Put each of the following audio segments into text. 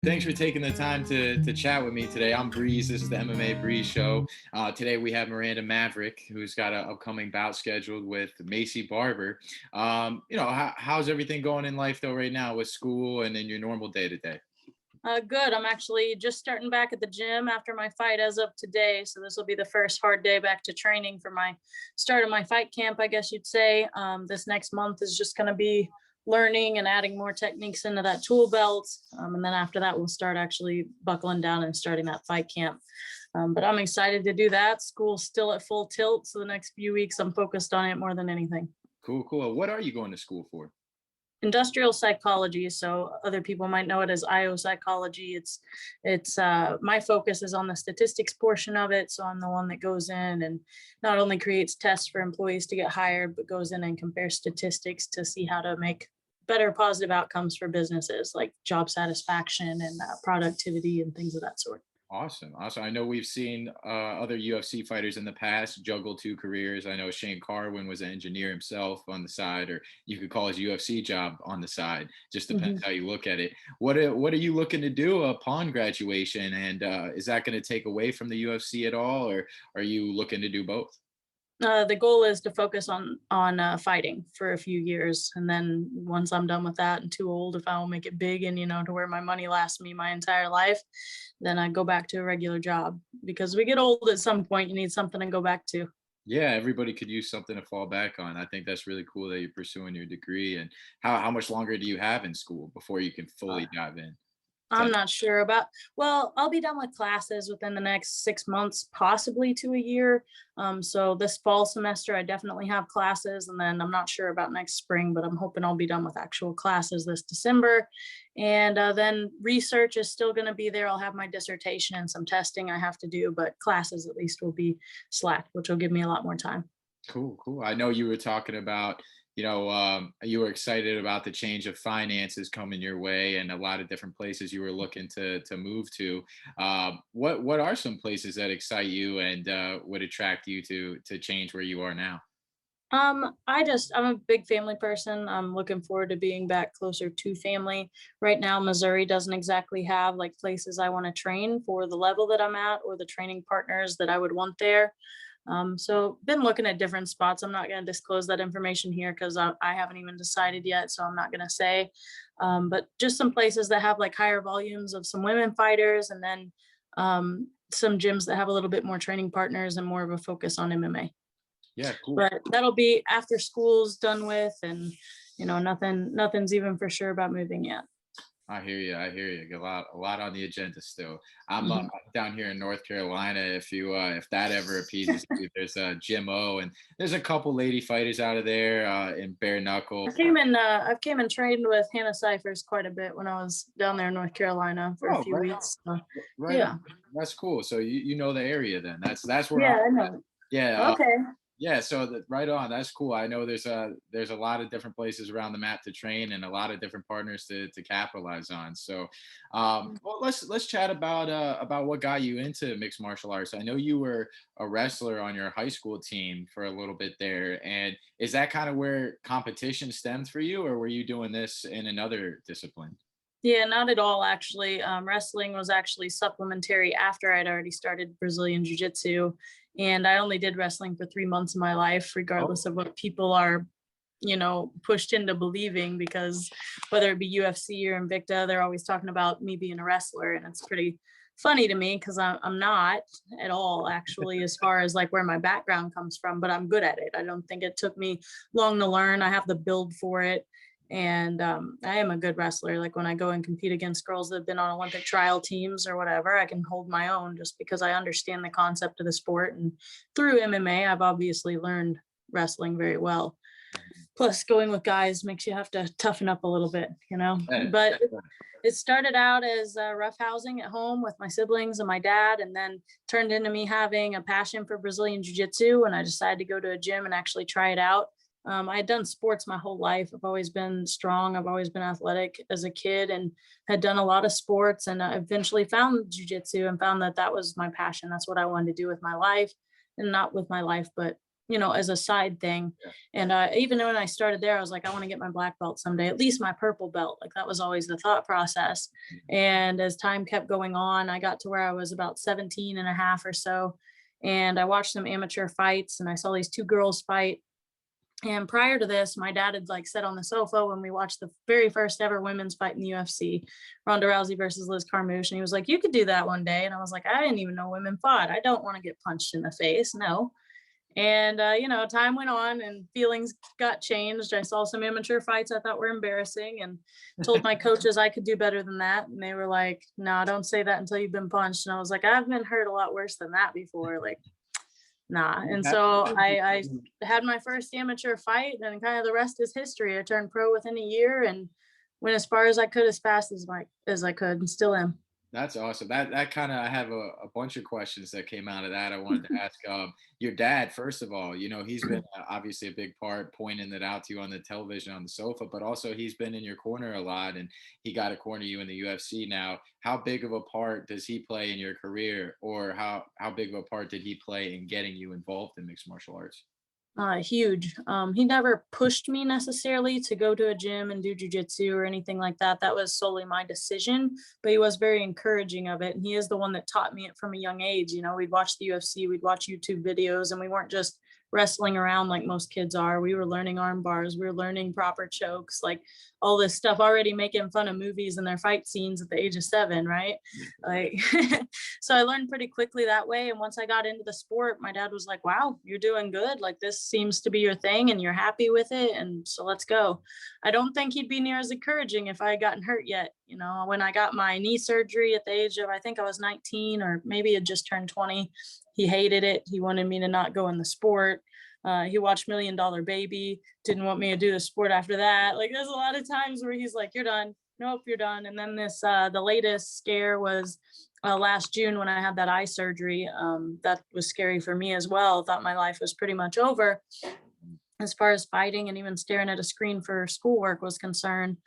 Thanks for taking the time to chat with me today. I'm Breeze. This is the MMA BREEZ show. Today we have Miranda Maverick, who's got an upcoming bout scheduled with Maycee Barber. How's everything going in life though right now with school and in your normal day to day? Good. I'm actually just starting back at the gym after my fight as of today. So this will be the first hard day back to training for my start of my fight camp, I guess you'd say. This next month is just going to be learning and adding more techniques into that tool belt. And then after that, we'll start actually buckling down and starting that fight camp. But I'm excited to do that. School's still at full tilt. So the next few weeks, I'm focused on it more than anything. Cool, cool. What are you going to school for? Industrial psychology, so other people might know it as IO psychology. It's my focus is on the statistics portion of it, so I'm the one that goes in and not only creates tests for employees to get hired, but goes in and compares statistics to see how to make better positive outcomes for businesses like job satisfaction and productivity and things of that sort. Awesome, awesome. I know we've seen other UFC fighters in the past juggle two careers. I know Shane Carwin was an engineer himself on the side, or you could call his UFC job on the side. Just depends how you look at it. What are you looking to do upon graduation? And is that going to take away from the UFC at all, or are you looking to do both? The goal is to focus on fighting for a few years, and then once I'm done with that and too old, if I will make it big and to where my money lasts me my entire life, then I go back to a regular job because we get old at some point. You need something to go back to. Yeah, everybody could use something to fall back on. I think that's really cool that you're pursuing your degree. And how much longer do you have in school before you can fully dive in? I'm not sure about, well, I'll be done with classes within the next 6 months, possibly to a year. So this fall semester, I definitely have classes, and then I'm not sure about next spring, but I'm hoping I'll be done with actual classes this December. And then research is still going to be there. I'll have my dissertation and some testing I have to do, but classes at least will be slack, which will give me a lot more time. Cool, cool. I know you were talking about, you were excited about the change of finances coming your way and a lot of different places you were looking to move to. What are some places that excite you and would attract you to change where you are now? I'm a big family person. I'm looking forward to being back closer to family. Right now, Missouri doesn't exactly have like places I want to train for the level that I'm at or the training partners that I would want there. So been looking at different spots. I'm not going to disclose that information here because I haven't even decided yet. So I'm not going to say, but just some places that have like higher volumes of some women fighters, and then some gyms that have a little bit more training partners and more of a focus on MMA. Yeah, cool. But that'll be after school's done with, and nothing's even for sure about moving yet. I hear you. I hear you. A lot on the agenda still. I'm Mhm. down here in North Carolina. If that ever appeases you, there's a Jim O, and there's a couple lady fighters out of there in bare knuckle. I've came and trained with Hannah Cyphers quite a bit when I was down there in North Carolina for a Oh, few right, weeks. So, right on. yeah. That's cool. So you know the area then. That's where I'm. Yeah, I know. Yeah. Okay. Yeah, so right on. That's cool. I know there's a lot of different places around the map to train and a lot of different partners to capitalize on. So, well, let's chat about what got you into mixed martial arts. I know you were a wrestler on your high school team for a little bit there, and is that kind of where competition stemmed for you, or were you doing this in another discipline? Yeah, not at all, actually. Wrestling was actually supplementary after I'd already started Brazilian Jiu Jitsu. And I only did wrestling for 3 months of my life, Oh, regardless of what people are, pushed into believing, because whether it be UFC or Invicta, they're always talking about me being a wrestler. And it's pretty funny to me because I'm not at all, actually, as far as like where my background comes from, but I'm good at it. I don't think it took me long to learn. I have the build for it. And I am a good wrestler. Like when I go and compete against girls that have been on Olympic trial teams or whatever, I can hold my own just because I understand the concept of the sport. And through MMA, I've obviously learned wrestling very well. Plus, going with guys makes you have to toughen up a little bit. yeah, But it started out as roughhousing at home with my siblings and my dad, and then turned into me having a passion for Brazilian Jiu Jitsu. And I decided to go to a gym and actually try it out. I had done sports my whole life. I've always been strong. I've always been athletic as a kid and had done a lot of sports. And I eventually found jujitsu and found that that was my passion. That's what I wanted to do with my life, and not with my life, but as a side thing. Yeah. And even when I started there, I was like, I want to get my black belt someday, at least my purple belt. Like that was always the thought process. And as time kept going on, I got to where I was about 17 and a half or so. And I watched some amateur fights and I saw these two girls fight. And prior to this, my dad had like sat on the sofa when we watched the very first ever women's fight in the UFC, Ronda Rousey versus Liz Carmouche. And he was like, you could do that one day. And I was like, I didn't even know women fought. I don't want to get punched in the face. No. And, time went on and feelings got changed. I saw some amateur fights I thought were embarrassing and told my coaches I could do better than that. And they were like, no, don't say that until you've been punched. And I was like, I've been hurt a lot worse than that before. Like, nah. And so I had my first amateur fight and kind of the rest is history. I turned pro within a year and went as far as I could, as fast as I could, and still am. That's awesome. That kind of, I have a bunch of questions that came out of that. I wanted to ask your dad, first of all. He's been obviously a big part pointing that out to you on the television on the sofa, but also he's been in your corner a lot, and he got to corner you in the UFC now. How big of a part does he play in your career, or how big of a part did he play in getting you involved in mixed martial arts? Huge. He never pushed me necessarily to go to a gym and do jujitsu or anything like that. That was solely my decision, but he was very encouraging of it. And he is the one that taught me it from a young age. We'd watch the UFC, we'd watch YouTube videos, and we weren't just wrestling around like most kids are. We were learning arm bars, we were learning proper chokes, like all this stuff, already making fun of movies and their fight scenes at the age of 7, right? Like, so I learned pretty quickly that way. And once I got into the sport, my dad was like, wow, you're doing good. Like this seems to be your thing and you're happy with it. And so let's go. I don't think he'd be near as encouraging if I had gotten hurt yet. When I got my knee surgery at the age of, I think I was 19 or maybe had just turned 20, he hated it. He wanted me to not go in the sport. He watched $1 Million Baby, didn't want me to do the sport after that. Like there's a lot of times where he's like, you're done. Nope, you're done. And then the latest scare was last June when I had that eye surgery. That was scary for me as well. Thought my life was pretty much over as far as fighting and even staring at a screen for schoolwork was concerned.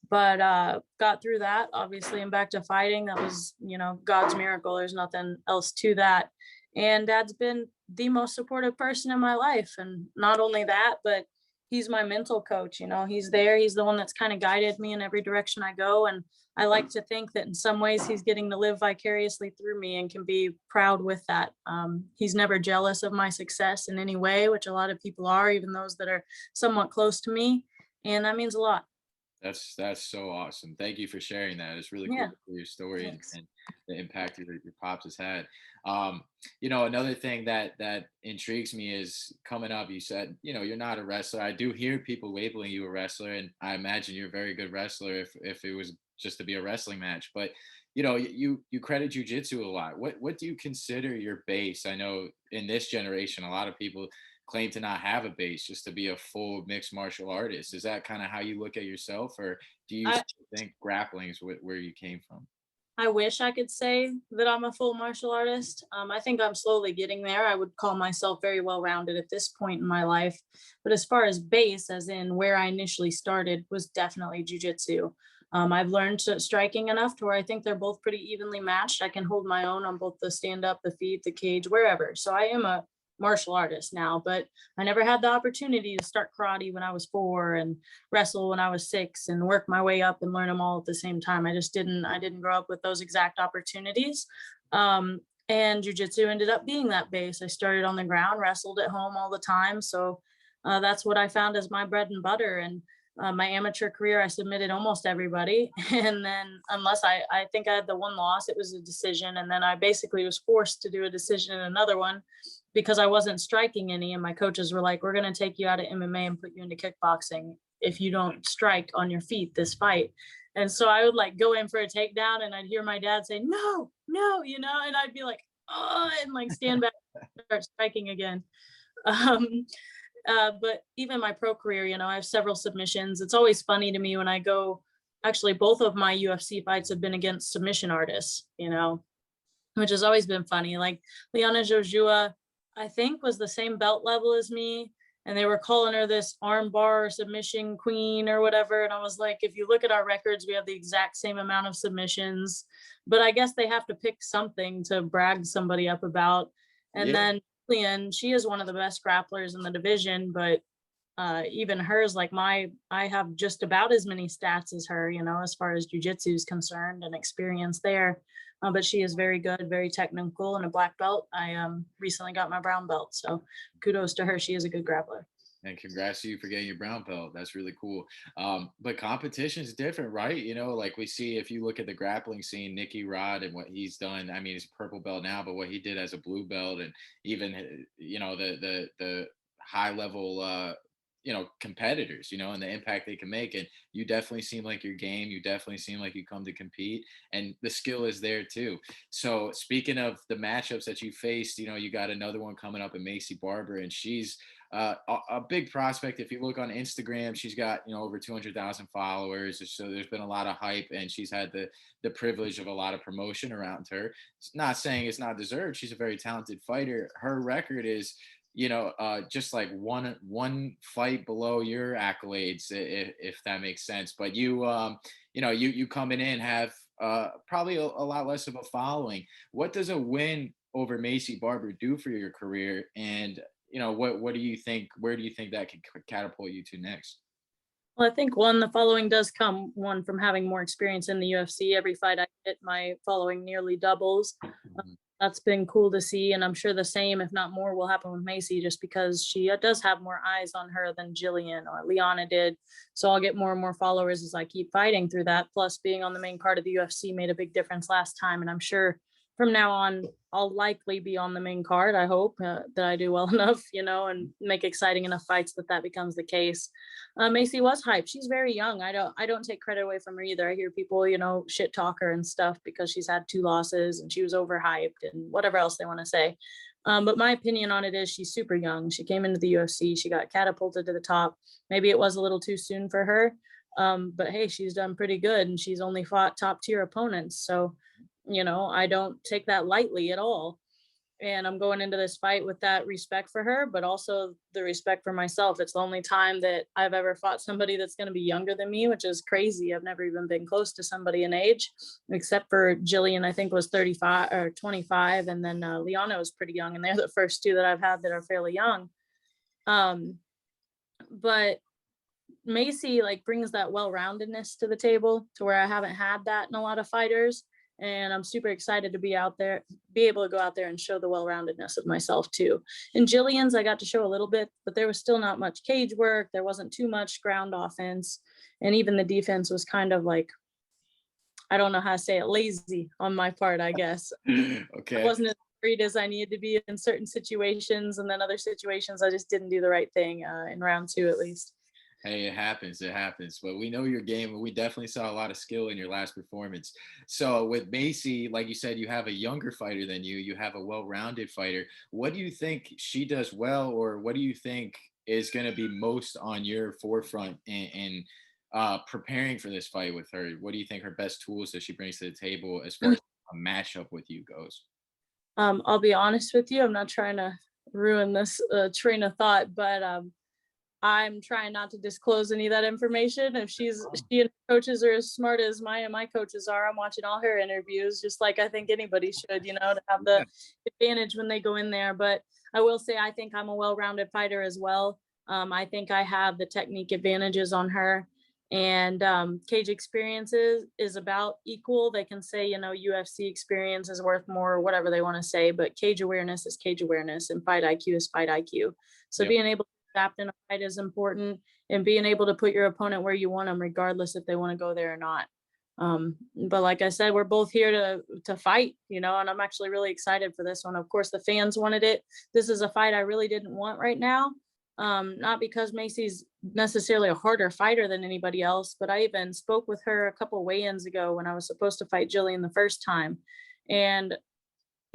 But got through that, obviously, and back to fighting. That was, God's miracle. There's nothing else to that. And dad's been the most supportive person in my life. And not only that, but he's my mental coach. He's there. He's the one that's kind of guided me in every direction I go. And I like to think that in some ways he's getting to live vicariously through me and can be proud with that. He's never jealous of my success in any way, which a lot of people are, even those that are somewhat close to me. And that means a lot. That's so awesome. Thank you for sharing that. It's really cool Yeah. to hear your story and, Thanks. and the impact your pops has had. Another thing that intrigues me is coming up. You said, you're not a wrestler. I do hear people labeling you a wrestler, and I imagine you're a very good wrestler if it was just to be a wrestling match. But you credit jujitsu a lot. What do you consider your base? I know in this generation, a lot of people claim to not have a base, just to be a full mixed martial artist. Is that kind of how you look at yourself, or do you I, think grappling is where you came from? I wish I could say that I'm a full martial artist. I think I'm slowly getting there. I would call myself very well rounded at this point in my life. But as far as base, as in where I initially started, was definitely jujitsu. I've learned striking enough to where I think they're both pretty evenly matched. I can hold my own on both the stand up, the feet, the cage, wherever. So I am a martial artist now, but I never had the opportunity to start karate when I was 4 and wrestle when I was 6 and work my way up and learn them all at the same time. I didn't grow up with those exact opportunities. And jujitsu ended up being that base. I started on the ground, wrestled at home all the time. So that's what I found as my bread and butter. And my amateur career, I submitted almost everybody. And then unless I think I had the one loss, it was a decision. And then I basically was forced to do a decision in another one because I wasn't striking any. And my coaches were like, we're going to take you out of MMA and put you into kickboxing if you don't strike on your feet this fight. And so I would like go in for a takedown and I'd hear my dad say, no, no, and I'd be like, oh, and like stand back and start striking again. Um, but even my pro career, I have several submissions. It's always funny to me when I go, actually, both of my UFC fights have been against submission artists, which has always been funny. Like Liana Jojua, I think was the same belt level as me. And they were calling her this armbar submission queen or whatever. And I was like, if you look at our records, we have the exact same amount of submissions, but I guess they have to pick something to brag somebody up about. And Yeah. then And she is one of the best grapplers in the division, but even hers, like I have just about as many stats as her, you know, as far as jujitsu is concerned and experience there. But she is very good, very technical, and a black belt. I recently got my brown belt, so kudos to her. She is a good grappler. And congrats to you for getting your brown belt. That's really cool. But competition is different, right? You know, like we see if you look at the grappling scene, Nicky Rod and what he's done. I mean, he's a purple belt now, but what he did as a blue belt, and even you know the high level you know competitors, you know, and the impact they can make. And you definitely seem like your game. You definitely seem like you come to compete, and the skill is there too. So speaking of the matchups that you faced, you know, you got another one coming up in Maycee Barber, and she's a big prospect. If you look on Instagram, she's got you know over 200,000 followers. So there's been a lot of hype, and she's had the privilege of a lot of promotion around her. It's not saying it's not deserved. She's a very talented fighter. Her record is you know just like one fight below your accolades, if that makes sense. But you you know you coming in have probably a lot less of a following. What does a win over Maycee Barber do for your career? And you know, what do you think? Where do you think that could catapult you to next? Well, I think one, the following does come one from having more experience in the UFC. Every fight I get, my following nearly doubles. Mhm. That's been cool to see, and I'm sure the same, if not more, will happen with Maycee, just because she does have more eyes on her than Jillian or Liana did. So I'll get more and more followers as I keep fighting through that. Plus, being on the main card of the UFC made a big difference last time, and I'm sure from now on I'll likely be on the main card. I hope that I do well enough, you know, and make exciting enough fights that that becomes the case. Maycee was hyped. She's very young. I don't take credit away from her either. I hear people, you know, shit talk her and stuff because she's had 2 losses and she was overhyped and whatever else they want to say. But my opinion on it is she's super young. She came into the UFC. She got catapulted to the top. Maybe it was a little too soon for her. But hey, she's done pretty good and she's only fought top tier opponents. So, you know, I don't take that lightly at all. And I'm going into this fight with that respect for her, but also the respect for myself. It's the only time that I've ever fought somebody that's going to be younger than me, which is crazy. I've never even been close to somebody in age, except for Jillian, I think was 35 or 25. And then Liana was pretty young. And they're the first two that I've had that are fairly young. Um, but Maycee like brings that well-roundedness to the table to where I haven't had that in a lot of fighters. And I'm super excited to be out there, be able to go out there and show the well-roundedness of myself too. In Jillian's, I got to show a little bit, but there was still not much cage work. There wasn't too much ground offense. And even the defense was kind of like, I don't know how to say it, lazy on my part, I guess. I Okay. wasn't as worried as I needed to be in certain situations. And then other situations, I just didn't do the right thing in round 2, at least. Hey, it happens. It happens. But we know your game, and we definitely saw a lot of skill in your last performance. So with Maycee, like you said, you have a younger fighter than you. You have a well-rounded fighter. What do you think she does well, or what do you think is going to be most on your forefront in preparing for this fight with her? What do you think her best tools that she brings to the table as far as a matchup with you goes? I'll be honest with you, I'm not trying to ruin this train of thought, but I'm trying not to disclose any of that information. If she and her coaches are as smart as my coaches are, I'm watching all her interviews, just like I think anybody should, you know, to have the advantage when they go in there. But I will say I think I'm a well-rounded fighter as well. I think I have the technique advantages on her. And cage experiences is about equal. They can say, you know, UFC experience is worth more, or whatever they want to say, but cage awareness is cage awareness, and fight IQ is fight IQ. So Yep. being able adapt in a fight is important, and being able to put your opponent where you want them, regardless if they want to go there or not. But like I said, we're both here to fight, you know, and I'm actually really excited for this one. Of course, the fans wanted it. This is a fight I really didn't want right now. Not because Maycee's necessarily a harder fighter than anybody else, but I even spoke with her a couple weigh-ins ago when I was supposed to fight Jillian the first time. And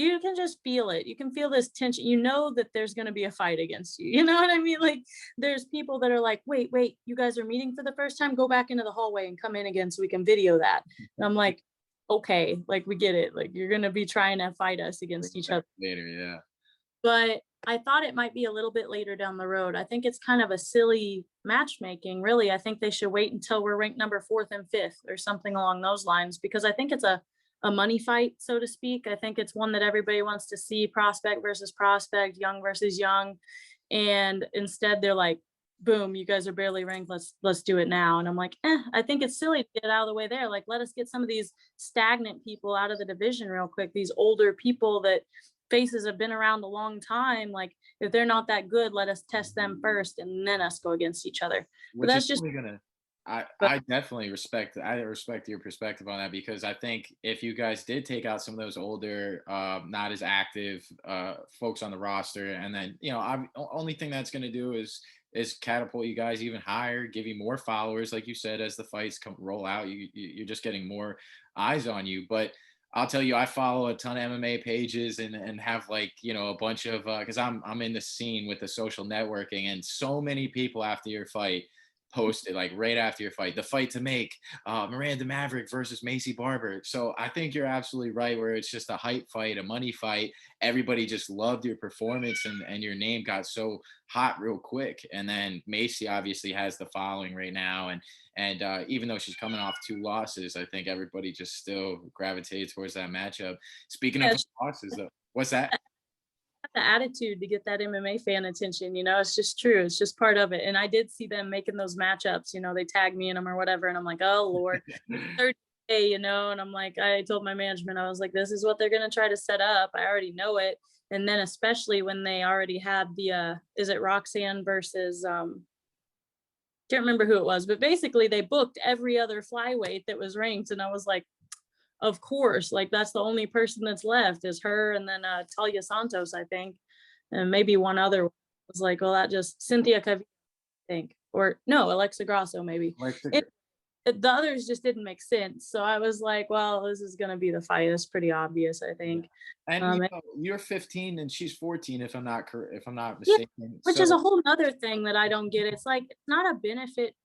you can just feel it. You can feel this tension. You know that there's going to be a fight against you. You know what I mean? Like there's people that are like, wait, you guys are meeting for the first time? Go back into the hallway and come in again so we can video that. And I'm like, okay, like we get it. Like you're going to be trying to fight us against each other. Later, yeah. But I thought it might be a little bit later down the road. I think it's kind of a silly matchmaking, really. I think they should wait until we're ranked number 4th and 5th or something along those lines, because I think it's a a money fight, so to speak. I think it's one that everybody wants to see, prospect versus prospect, young versus young. And instead they're like, boom, you guys are barely ranked. Let's do it now. And I'm like, I think it's silly to get it out of the way there. Like, let us get some of these stagnant people out of the division real quick. These older people that faces have been around a long time. Like, if they're not that good, let us test them first and then us go against each other. But Which is that's just only gonna but I definitely respect your perspective on that, because I think if you guys did take out some of those older, not as active folks on the roster, and then only thing that's gonna do is catapult you guys even higher, give you more followers, like you said, as the fights roll out, you're just getting more eyes on you. But I'll tell you, I follow a ton of MMA pages and have, like, a bunch of because I'm in the scene with the social networking, and so many people after your fight posted, like, right after your fight, the fight to make, Miranda Maverick versus Maycee Barber. So I think you're absolutely right, where it's just a hype fight, a money fight. Everybody just loved your performance, and your name got so hot real quick. And then Maycee obviously has the following right now, and even though she's coming off 2 losses, I think everybody just still gravitated towards that matchup. Speaking of yeah, losses, though, what's that? the attitude to get that MMA fan attention, it's just true. It's just part of it. And I did see them making those matchups, they tag me in them or whatever. And I'm like, oh Lord, third day, and I'm like, I told my management, I was like, this is what they're gonna try to set up. I already know it. And then especially when they already had the is it Roxanne versus can't remember who it was, but basically they booked every other flyweight that was ranked. And I was like, of course, like that's the only person that's left is her, and then Talia Santos, I think, and maybe one other. I was like, well, that just Cynthia Cav, I think, or no, Alexa Grasso, maybe. Like the The others just didn't make sense. So I was like, well, this is gonna be the fight. It's pretty obvious, I Yeah. think. And Um, you're 15 and she's 14, if I'm not yeah, mistaken. which is So a whole nother thing that I don't get. It's like it's not a benefit.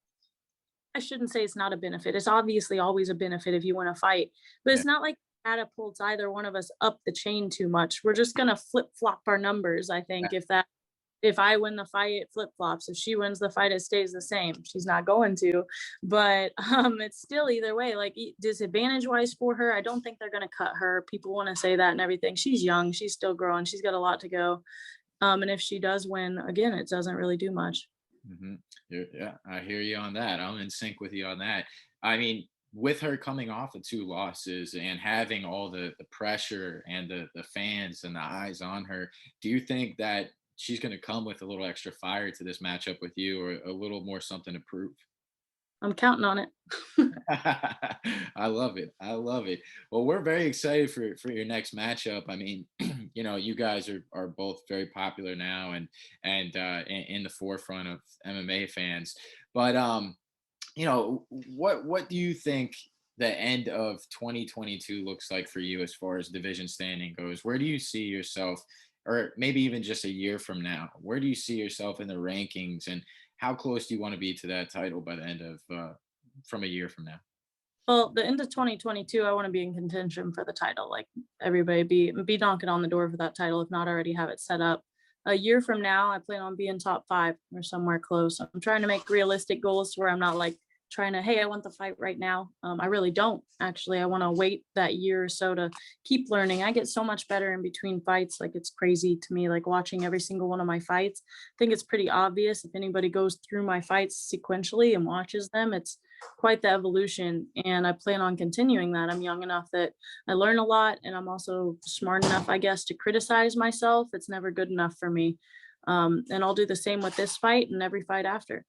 I shouldn't say it's not a benefit. It's obviously always a benefit if you win a fight, but yeah, it's not like catapults either one of us up the chain too much. We're just gonna flip flop our numbers. I yeah. think if I win the fight, it flip flops. If she wins the fight, it stays the same. She's not going to, but it's still either way. Like disadvantage wise for her, I don't think they're gonna cut her. People want to say that and everything. She's young. She's still growing. She's got a lot to go. And if she does win again, it doesn't really do much. Mhm. Yeah, I hear you on that. I'm in sync with you on that. I mean, with her coming off of 2 losses and having all the pressure and the fans and the eyes on her, do you think that she's going to come with a little extra fire to this matchup with you, or a little more something to prove? I'm counting on it. I love it. I love it. Well, we're very excited for your next matchup. I mean, you guys are both very popular now, and in the forefront of MMA fans. But what do you think the end of 2022 looks like for you as far as division standing goes? Where do you see yourself, or maybe even just a year from now? Where do you see yourself in the rankings, and how close do you want to be to that title by the end of from a year from now? Well, the end of 2022, I want to be in contention for the title. Like everybody be knocking on the door for that title, if not already have it set up. A year from now, I plan on being top 5 or somewhere close. I'm trying to make realistic goals to where I'm not like trying to, hey, I want the fight right now. I really don't actually. I want to wait that year or so to keep learning. I get so much better in between fights. Like it's crazy to me, like watching every single one of my fights. I think it's pretty obvious if anybody goes through my fights sequentially and watches them, it's quite the evolution. And I plan on continuing that. I'm young enough that I learn a lot, and I'm also smart enough, I guess, to criticize myself. It's never good enough for me. And I'll do the same with this fight and every fight after.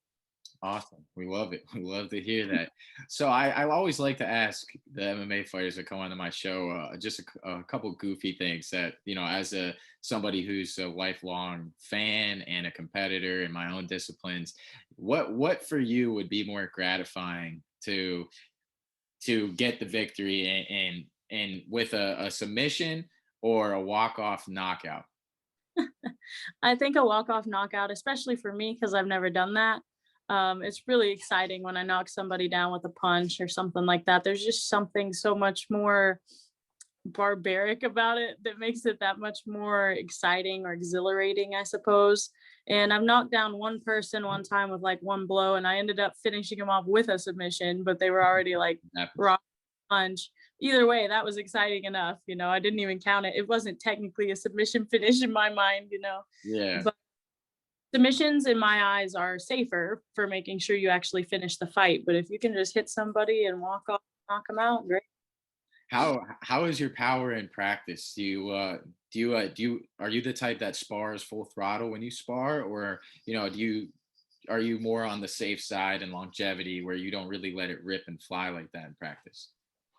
Awesome. We love it. We love to hear that. So I always like to ask the MMA fighters that come onto my show just a couple goofy things that, as somebody who's a lifelong fan and a competitor in my own disciplines, what for you would be more gratifying to get the victory and with a submission or a walk-off knockout? I think a walk-off knockout, especially for me, because I've never done that. It's really exciting when I knock somebody down with a punch or something like that. There's just something so much more barbaric about it that makes it that much more exciting or exhilarating, I suppose. And I've knocked down one person one time with like one blow, and I ended up finishing him off with a submission, but they were already like Happens. raw punch. either way, that was exciting enough. I didn't even count it. It wasn't technically a submission finish in my mind. Yeah. But submissions in my eyes are safer for making sure you actually finish the fight. But if you can just hit somebody and walk off, knock them out, great. How is your power in practice? Are you the type that spars full throttle when you spar, or are you more on the safe side and longevity where you don't really let it rip and fly like that in practice?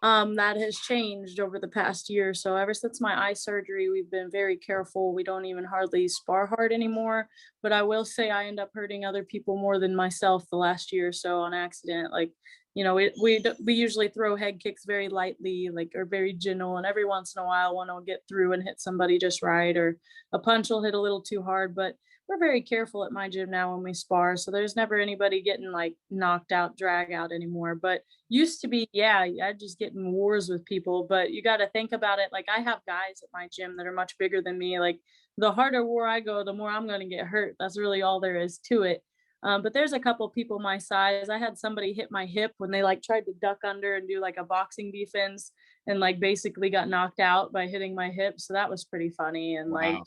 That has changed over the past year. So ever since my eye surgery, we've been very careful. We don't even hardly spar hard anymore. But I will say I end up hurting other people more than myself the last year or so on accident. Like, we usually throw head kicks very lightly, like, or very gentle, and every once in a while one will get through and hit somebody just right, or a punch will hit a little too hard. But we're very careful at my gym now when we spar. So there's never anybody getting like knocked out, drag out anymore. But used to be, yeah, I just get in wars with people, but you got to think about it. Like, I have guys at my gym that are much bigger than me. Like, the harder war I go, the more I'm going to get hurt. That's really all there is to it. But there's a couple people my size. I had somebody hit my hip when they like tried to duck under and do like a boxing defense, and like basically got knocked out by hitting my hip. So that was pretty funny. And like, Wow.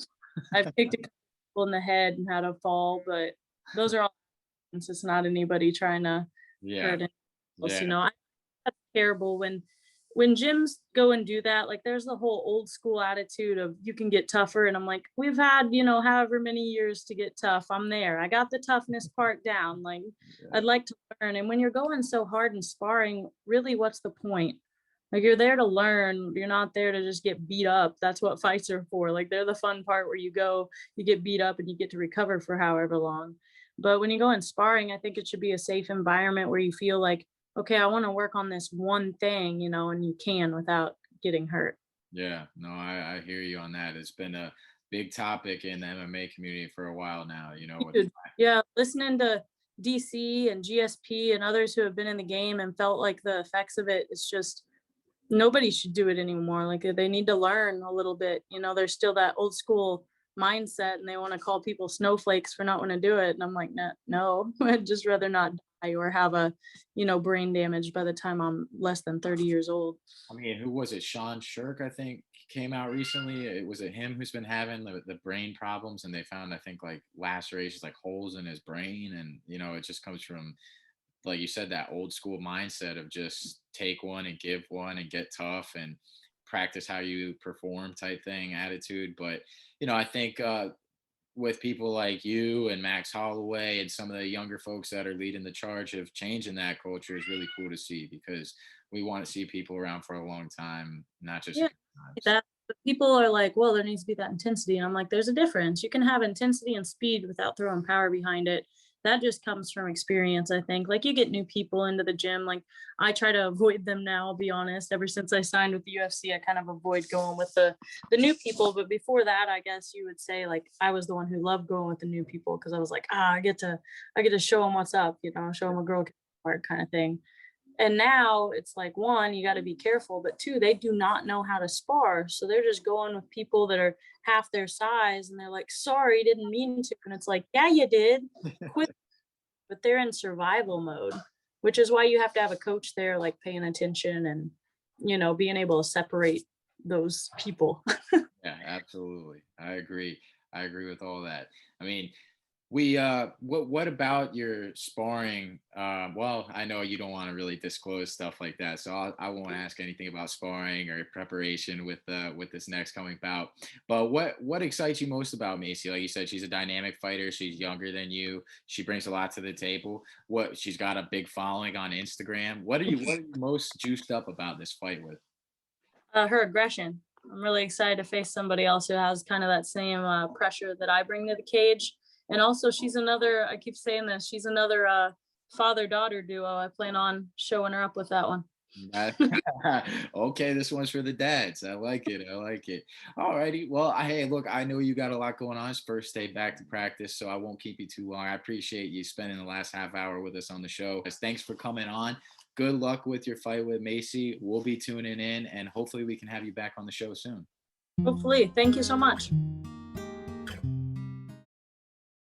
I've kicked a couple people in the head and had a fall, but those are all, it's just not anybody trying to Yeah. hurt else. Yeah. That's terrible when gyms go and do that. Like, there's the whole old school attitude of you can get tougher, and I'm like, we've had however many years to get tough. I'm there. I got the toughness part down. Like, Yeah. I'd like to learn. And when you're going so hard in sparring, really, what's the point? Like, you're there to learn. You're not there to just get beat up. That's what fights are for. Like, they're the fun part where you get beat up and you get to recover for however long. But when you go in sparring, I think it should be a safe environment where you feel like, okay, I want to work on this one thing, and you can without getting hurt. Yeah, no, I hear you on that. It's been a big topic in the MMA community for a while now, with Dude, yeah, listening to DC and GSP and others who have been in the game and felt like the effects of it, it's just nobody should do it anymore. Like, they need to learn a little bit. There's still that old school mindset, and they want to call people snowflakes for not want to do it. And I'm like, no, no, I'd just rather not die or have brain damage by the time I'm less than 30 years old. I mean, who was it? Sean Shirk, I think, came out recently. Was it him who's been having the brain problems? And they found, I think, like lacerations, like holes in his brain. And, it just comes from, like you said, that old school mindset of just take one and give one and get tough and practice how you perform type thing attitude. But, I think with people like you and Max Holloway and some of the younger folks that are leading the charge of changing that culture is really cool to see, because we want to see people around for a long time, not just a Yeah, few times. that but people are like, well, there needs to be that intensity. And I'm like, there's a difference. You can have intensity and speed without throwing power behind it. That just comes from experience, I think. Like, you get new people into the gym. Like, I try to avoid them now, I'll be honest. Ever since I signed with the UFC, I kind of avoid going with the new people. But before that, I guess you would say, like, I was the one who loved going with the new people, because I was like, I get to show them what's up, show them a girl can work, kind of thing. And now it's like, one, you got to be careful, but two, they do not know how to spar. So they're just going with people that are half their size, and they're like, sorry, didn't mean to. And it's like, yeah, you did. Quit. But they're in survival mode, which is why you have to have a coach there, like, paying attention and, being able to separate those people. Yeah, absolutely. I agree. I agree with all that. I mean, what about your sparring? Well, I know you don't want to really disclose stuff like that, so I won't ask anything about sparring or preparation with this next coming bout. But what excites you most about Maycee? Like you said, she's a dynamic fighter. She's younger than you. She brings a lot to the table. She's got a big following on Instagram. What are you most juiced up about this fight with? Her aggression. I'm really excited to face somebody else who has kind of that same pressure that I bring to the cage. And also, she's another, I keep saying this, she's another father-daughter duo. I plan on showing her up with that one. That- okay, this one's for the dads. I like it. I like it. All righty. Well, hey, look, I know you got a lot going on. It's first day back to practice, so I won't keep you too long. I appreciate you spending the last half hour with us on the show. Thanks for coming on. Good luck with your fight with Maycee. We'll be tuning in, and hopefully we can have you back on the show soon. Hopefully. Thank you so much.